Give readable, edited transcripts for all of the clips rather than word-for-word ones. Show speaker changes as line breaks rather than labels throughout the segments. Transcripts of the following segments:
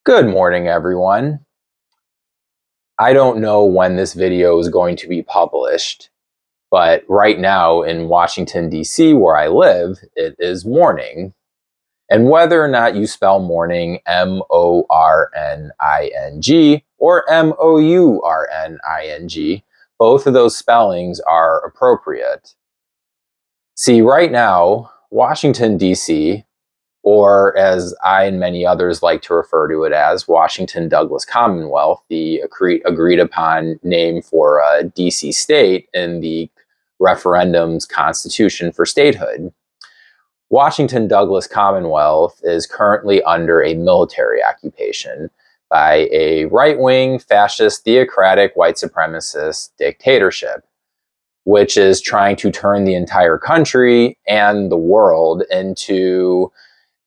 Good morning, everyone. I don't know when this video is going to be published, but right now in Washington, D.C., where I live, it is morning. And whether or not you spell morning M-O-R-N-I-N-G or M-O-U-R-N-I-N-G, both of those spellings are appropriate. See, right now, Washington, D.C., or as I and many others like to refer to it as, Washington Douglas Commonwealth, the agreed upon name for a DC state in the referendum's constitution for statehood. Washington Douglas Commonwealth is currently under a military occupation by a right-wing, fascist, theocratic, white supremacist dictatorship, which is trying to turn the entire country and the world into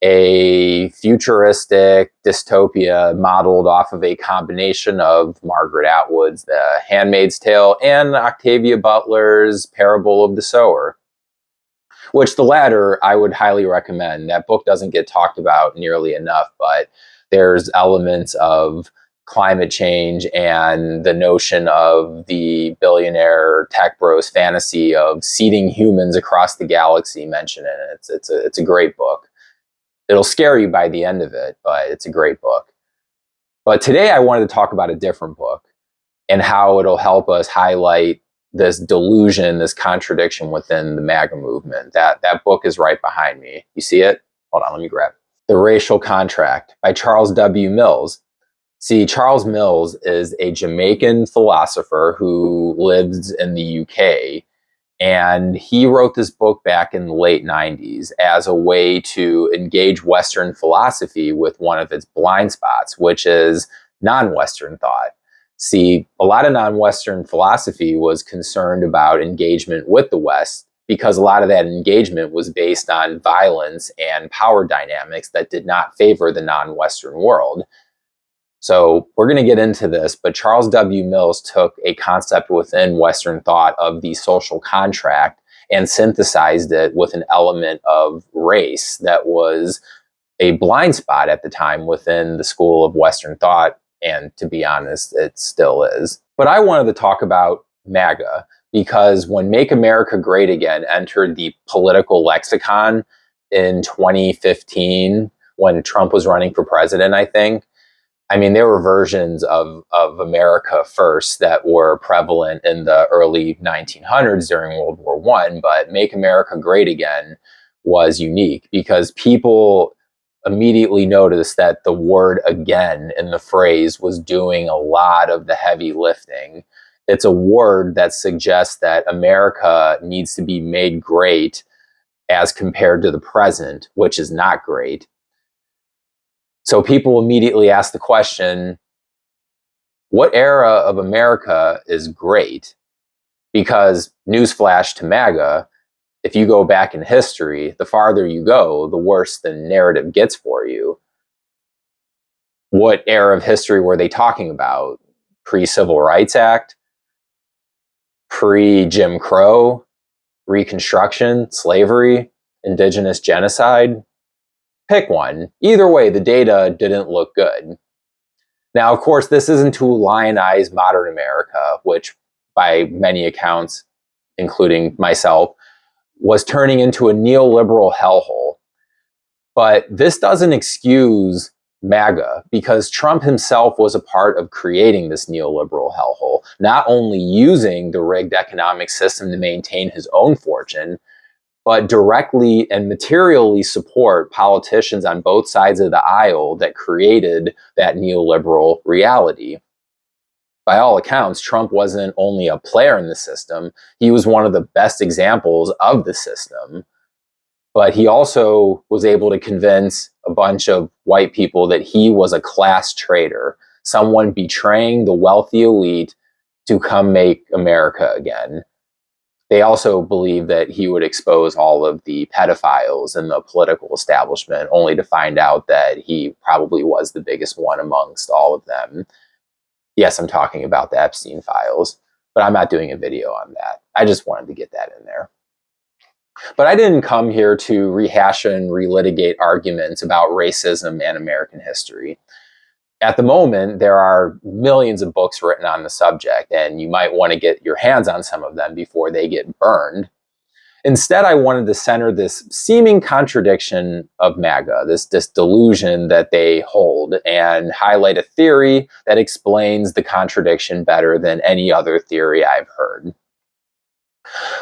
a futuristic dystopia modeled off of a combination of Margaret Atwood's The Handmaid's Tale and Octavia Butler's Parable of the Sower, which the latter I would highly recommend. That book doesn't get talked about nearly enough, but there's elements of climate change and the notion of the billionaire tech bros fantasy of seeding humans across the galaxy mentioned in it. It's a great book. It'll scare you by the end of it, but it's a great book. But today I wanted to talk about a different book and how it'll help us highlight this delusion, this contradiction within the MAGA movement. That book is right behind me. You see it? Hold on, let me grab it. The Racial Contract by Charles W. Mills. See, Charles Mills is a Jamaican philosopher who lives in the UK. And he wrote this book back in the late 90s as a way to engage Western philosophy with one of its blind spots, which is non-Western thought. See, a lot of non-Western philosophy was concerned about engagement with the West because a lot of that engagement was based on violence and power dynamics that did not favor the non-Western world. So we're going to get into this, but Charles W. Mills took a concept within Western thought of the social contract and synthesized it with an element of race that was a blind spot at the time within the school of Western thought, and to be honest, it still is. But I wanted to talk about MAGA because when Make America Great Again entered the political lexicon in 2015, when Trump was running for president, I think, I mean, there were versions of America First that were prevalent in the early 1900s during World War I, but Make America Great Again was unique because people immediately noticed that the word again in the phrase was doing a lot of the heavy lifting. It's a word that suggests that America needs to be made great as compared to the present, which is not great. So people immediately ask the question, what era of America is great? Because newsflash to MAGA, if you go back in history, the farther you go, the worse the narrative gets for you. What era of history were they talking about? Pre-Civil Rights Act? Pre-Jim Crow? Reconstruction? Slavery? Indigenous genocide? Pick one. Either way, the data didn't look good. Now, of course, this isn't to lionize modern America, which by many accounts, including myself, was turning into a neoliberal hellhole. But this doesn't excuse MAGA because Trump himself was a part of creating this neoliberal hellhole, not only using the rigged economic system to maintain his own fortune, but directly and materially support politicians on both sides of the aisle that created that neoliberal reality. By all accounts, Trump wasn't only a player in the system, he was one of the best examples of the system. But he also was able to convince a bunch of white people that he was a class traitor, someone betraying the wealthy elite to come make America again. They also believed that he would expose all of the pedophiles in the political establishment, only to find out that he probably was the biggest one amongst all of them. Yes, I'm talking about the Epstein files, but I'm not doing a video on that. I just wanted to get that in there. But I didn't come here to rehash and relitigate arguments about racism and American history. At the moment, there are millions of books written on the subject, and you might want to get your hands on some of them before they get burned. Instead, I wanted to center this seeming contradiction of MAGA, this delusion that they hold, and highlight a theory that explains the contradiction better than any other theory I've heard.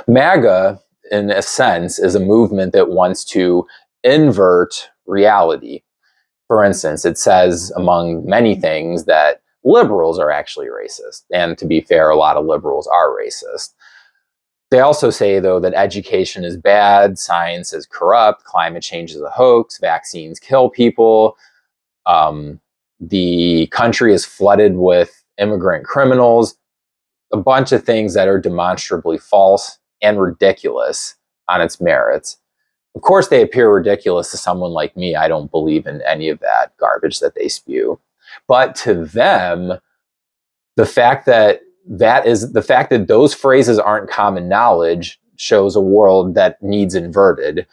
MAGA, in a sense, is a movement that wants to invert reality. For instance, it says, among many things, that liberals are actually racist. And to be fair, a lot of liberals are racist. They also say, though, that education is bad, science is corrupt, climate change is a hoax, vaccines kill people, the country is flooded with immigrant criminals, a bunch of things that are demonstrably false and ridiculous on its merits. Of course, they appear ridiculous to someone like me. I don't believe in any of that garbage that they spew. But to them, the fact that those phrases aren't common knowledge shows a world that needs inverted.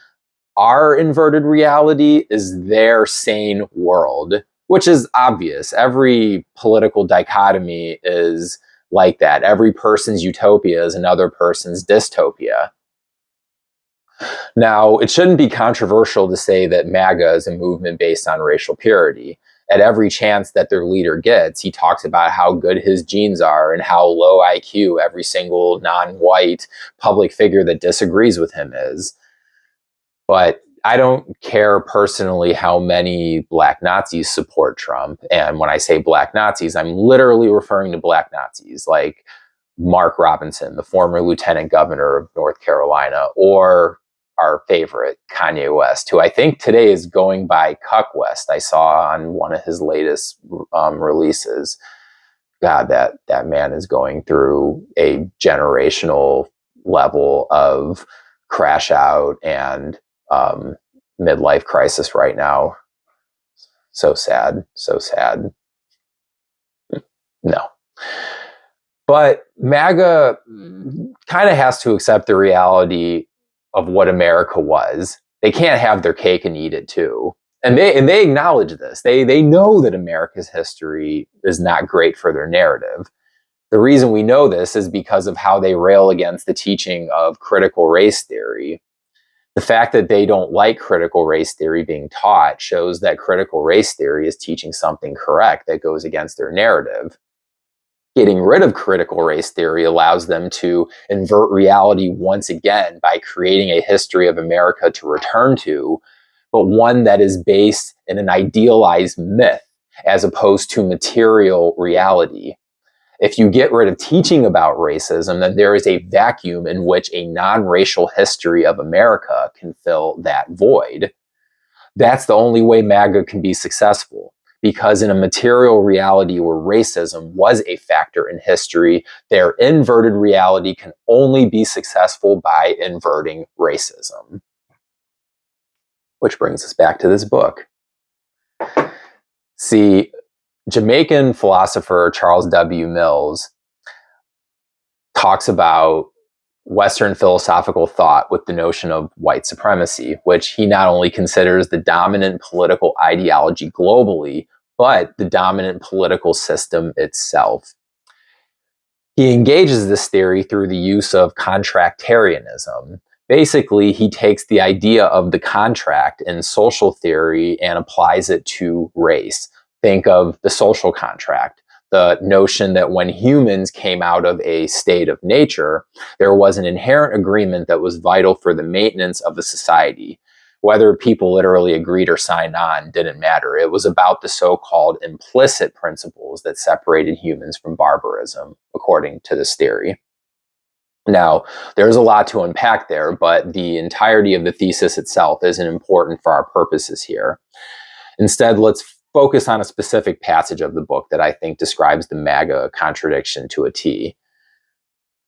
Our inverted reality is their sane world, which is obvious. Every political dichotomy is like that. Every person's utopia is another person's dystopia. Now, it shouldn't be controversial to say that MAGA is a movement based on racial purity. At every chance that their leader gets, he talks about how good his genes are and how low IQ every single non-white public figure that disagrees with him is. But I don't care personally how many black Nazis support Trump. And when I say black Nazis, I'm literally referring to black Nazis like Mark Robinson, the former lieutenant governor of North Carolina, or our favorite, Kanye West, who I think today is going by Cuck West. I saw on one of his latest releases. God, that man is going through a generational level of crash out and midlife crisis right now. So sad, so sad. No. But MAGA kind of has to accept the reality of what America was. They can't have their cake and eat it too. And they acknowledge this. They know that America's history is not great for their narrative. The reason we know this is because of how they rail against the teaching of critical race theory. The fact that they don't like critical race theory being taught shows that critical race theory is teaching something correct that goes against their narrative. Getting rid of critical race theory allows them to invert reality once again by creating a history of America to return to, but one that is based in an idealized myth as opposed to material reality. If you get rid of teaching about racism, then there is a vacuum in which a non-racial history of America can fill that void. That's the only way MAGA can be successful. Because in a material reality where racism was a factor in history, their inverted reality can only be successful by inverting racism. Which brings us back to this book. See, Jamaican philosopher Charles W. Mills talks about Western philosophical thought with the notion of white supremacy, which he not only considers the dominant political ideology globally, but the dominant political system itself. He engages this theory through the use of contractarianism. Basically, he takes the idea of the contract in social theory and applies it to race. Think of the social contract, the notion that when humans came out of a state of nature, there was an inherent agreement that was vital for the maintenance of the society. Whether people literally agreed or signed on didn't matter. It was about the so-called implicit principles that separated humans from barbarism, according to this theory. Now, there's a lot to unpack there, but the entirety of the thesis itself isn't important for our purposes here. Instead, let's focus on a specific passage of the book that I think describes the MAGA contradiction to a T.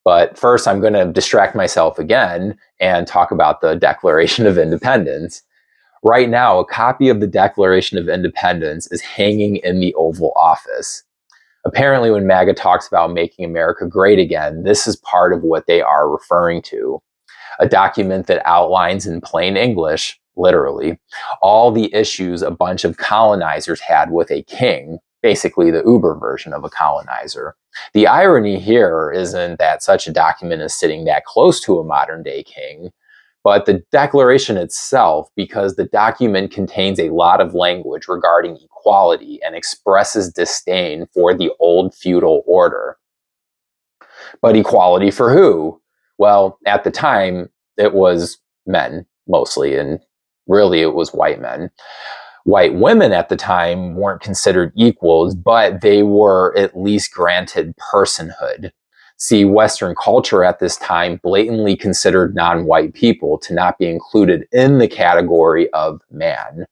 But first, I'm going to distract myself again and talk about the Declaration of Independence. Right now, a copy of the Declaration of Independence is hanging in the Oval Office. Apparently, when MAGA talks about making America great again, this is part of what they are referring to. A document that outlines in plain English, literally, all the issues a bunch of colonizers had with a king, basically the Uber version of a colonizer. The irony here isn't that such a document is sitting that close to a modern day king, but the declaration itself, because the document contains a lot of language regarding equality and expresses disdain for the old feudal order. But equality for who? Well, at the time, it was men mostly, and really it was white men. White women at the time weren't considered equals, but they were at least granted personhood. See, Western culture at this time blatantly considered non-white people to not be included in the category of man.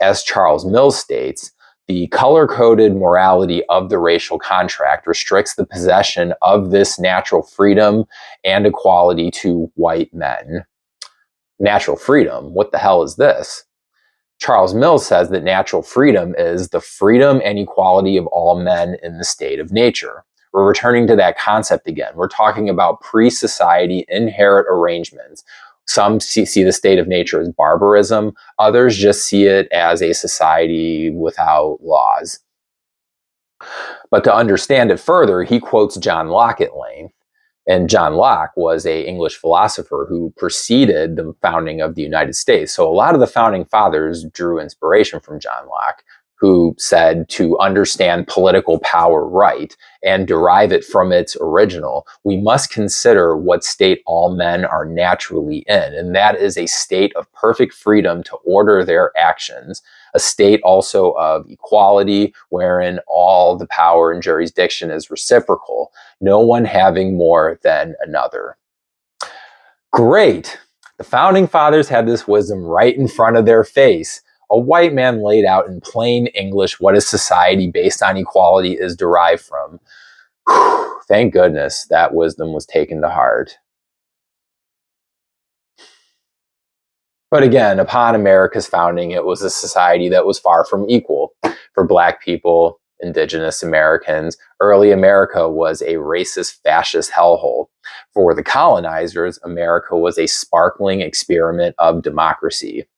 As Charles Mills states, the color-coded morality of the racial contract restricts the possession of this natural freedom and equality to white men. Natural freedom? What the hell is this? Charles Mills says that natural freedom is the freedom and equality of all men in the state of nature. We're returning to that concept again. We're talking about pre-society inherent arrangements. Some see the state of nature as barbarism. Others just see it as a society without laws. But to understand it further, he quotes John Locke at length. And John Locke was an English philosopher who preceded the founding of the United States. So a lot of the founding fathers drew inspiration from John Locke, who said to understand political power right and derive it from its original, we must consider what state all men are naturally in. And that is a state of perfect freedom to order their actions, a state also of equality, wherein all the power and jurisdiction is reciprocal, no one having more than another. Great. The founding fathers had this wisdom right in front of their face. A white man laid out in plain English what a society based on equality is derived from. Whew, thank goodness that wisdom was taken to heart. But again, upon America's founding, it was a society that was far from equal. For Black people, Indigenous Americans, early America was a racist, fascist hellhole. For the colonizers, America was a sparkling experiment of democracy.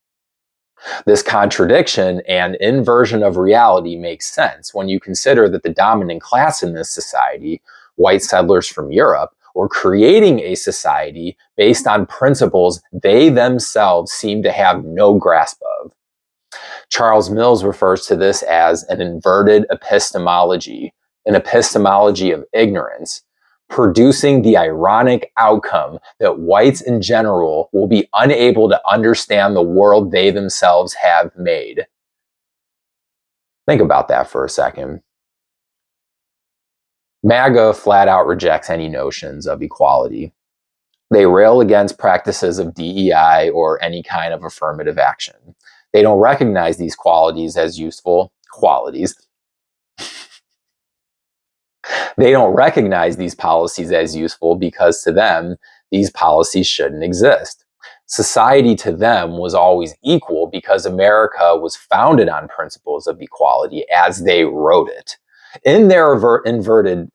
This contradiction and inversion of reality makes sense when you consider that the dominant class in this society, white settlers from Europe, were creating a society based on principles they themselves seem to have no grasp of. Charles Mills refers to this as an inverted epistemology, an epistemology of ignorance, producing the ironic outcome that whites in general will be unable to understand the world they themselves have made. Think about that for a second. MAGA flat out rejects any notions of equality. They rail against practices of DEI or any kind of affirmative action. They don't recognize these qualities as useful qualities. They don't recognize these policies as useful because to them, these policies shouldn't exist. Society to them was always equal because America was founded on principles of equality as they wrote it. In their inverted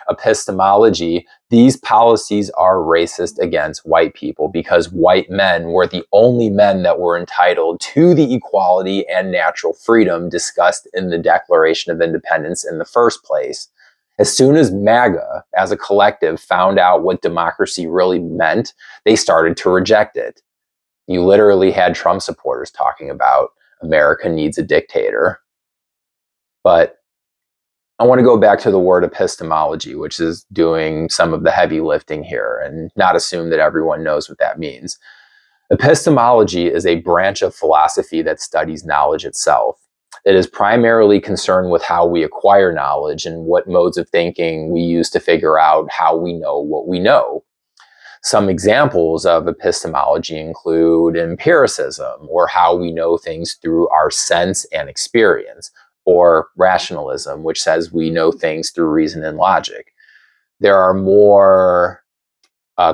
epistemology, these policies are racist against white people because white men were the only men that were entitled to the equality and natural freedom discussed in the Declaration of Independence in the first place. As soon as MAGA, as a collective, found out what democracy really meant, they started to reject it. You literally had Trump supporters talking about America needs a dictator. But I want to go back to the word epistemology, which is doing some of the heavy lifting here, and not assume that everyone knows what that means. Epistemology is a branch of philosophy that studies knowledge itself. It is primarily concerned with how we acquire knowledge and what modes of thinking we use to figure out how we know what we know. Some examples of epistemology include empiricism, or how we know things through our sense and experience, or rationalism, which says we know things through reason and logic. There are more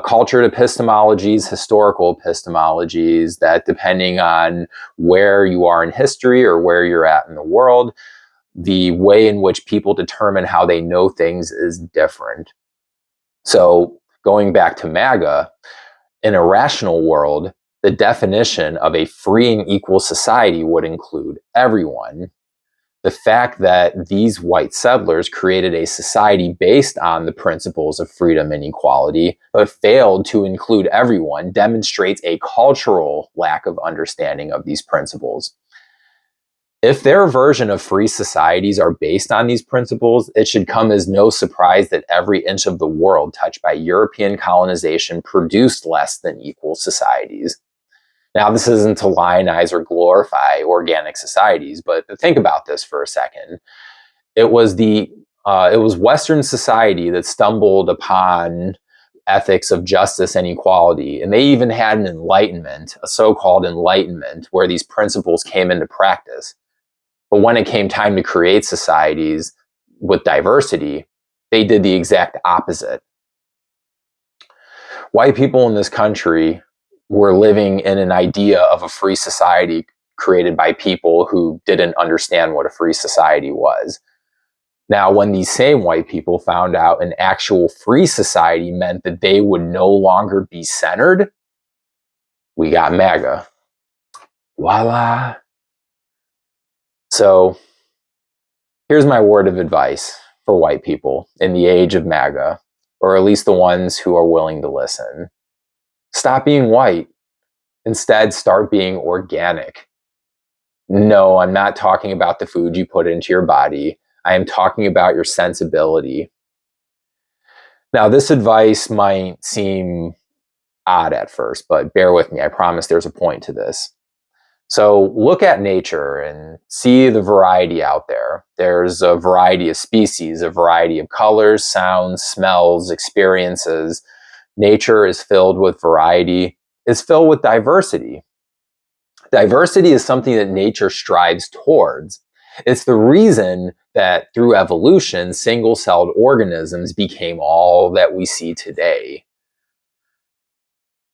cultured epistemologies, historical epistemologies, that depending on where you are in history or where you're at in the world, the way in which people determine how they know things is different. So going back to MAGA, in a rational world, the definition of a free and equal society would include everyone. The fact that these white settlers created a society based on the principles of freedom and equality, but failed to include everyone, demonstrates a cultural lack of understanding of these principles. If their version of free societies are based on these principles, it should come as no surprise that every inch of the world touched by European colonization produced less than equal societies. Now, this isn't to lionize or glorify organic societies, but think about this for a second. It was Western society that stumbled upon ethics of justice and equality, and they even had an enlightenment, a so-called enlightenment, where these principles came into practice. But when it came time to create societies with diversity, they did the exact opposite. White people in this country were living in an idea of a free society created by people who didn't understand what a free society was. Now, when these same white people found out an actual free society meant that they would no longer be centered, we got MAGA. Voila. So, here's my word of advice for white people in the age of MAGA, or at least the ones who are willing to listen. Stop being white. Instead, start being organic. No, I'm not talking about the food you put into your body. I am talking about your sensibility. Now, this advice might seem odd at first, but bear with me. I promise there's a point to this. So look at nature and see the variety out there. There's a variety of species, a variety of colors, sounds, smells, experiences. Nature is filled with variety. It's filled with diversity. Diversity is something that nature strives towards. It's the reason that through evolution, single-celled organisms became all that we see today.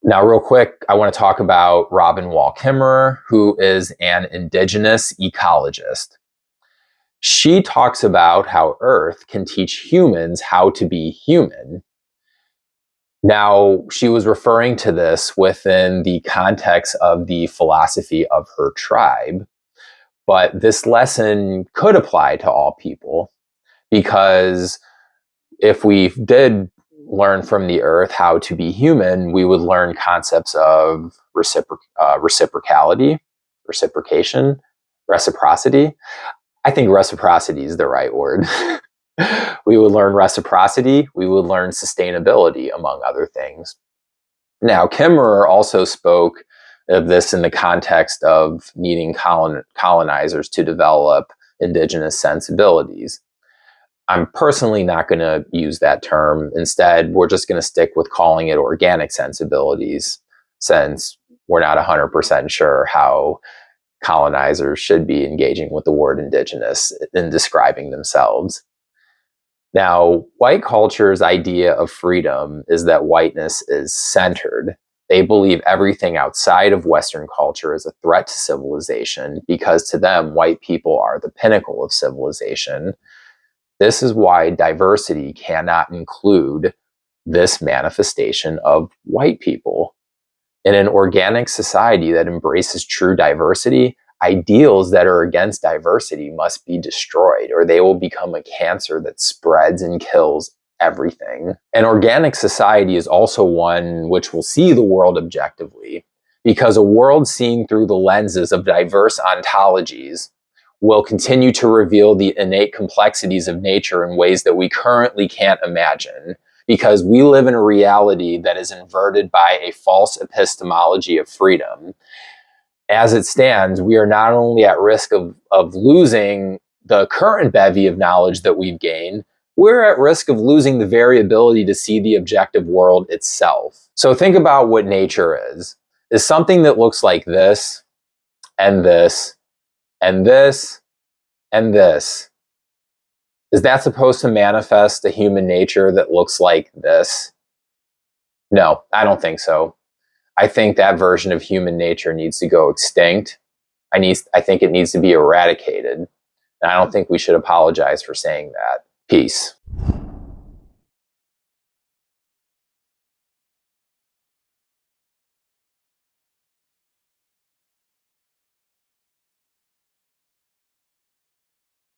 Now, real quick, I want to talk about Robin Wall Kimmerer, who is an indigenous ecologist. She talks about how Earth can teach humans how to be human. Now, she was referring to this within the context of the philosophy of her tribe, but this lesson could apply to all people, because if we did learn from the Earth how to be human, we would learn concepts of reciprocality, reciprocation, reciprocity. I think reciprocity is the right word. We would learn reciprocity. We would learn sustainability, among other things. Now, Kimmerer also spoke of this in the context of needing colonizers to develop indigenous sensibilities. I'm personally not going to use that term. Instead, we're just going to stick with calling it organic sensibilities, since we're not 100% sure how colonizers should be engaging with the word indigenous in describing themselves. Now, white culture's idea of freedom is that whiteness is centered. They believe everything outside of Western culture is a threat to civilization, because to them, white people are the pinnacle of civilization. This is why diversity cannot include this manifestation of white people. In an organic society that embraces true diversity, ideals that are against diversity must be destroyed, or they will become a cancer that spreads and kills everything. An organic society is also one which will see the world objectively, because a world seen through the lenses of diverse ontologies will continue to reveal the innate complexities of nature in ways that we currently can't imagine, because we live in a reality that is inverted by a false epistemology of freedom. As it stands, we are not only at risk of losing the current bevy of knowledge that we've gained, we're at risk of losing the very ability to see the objective world itself. So think about what nature is. Is something that looks like this, and this, and this, and this. Is that supposed to manifest a human nature that looks like this? No, I don't think so. I think that version of human nature needs to go extinct. I think it needs to be eradicated. And I don't think we should apologize for saying that. Peace.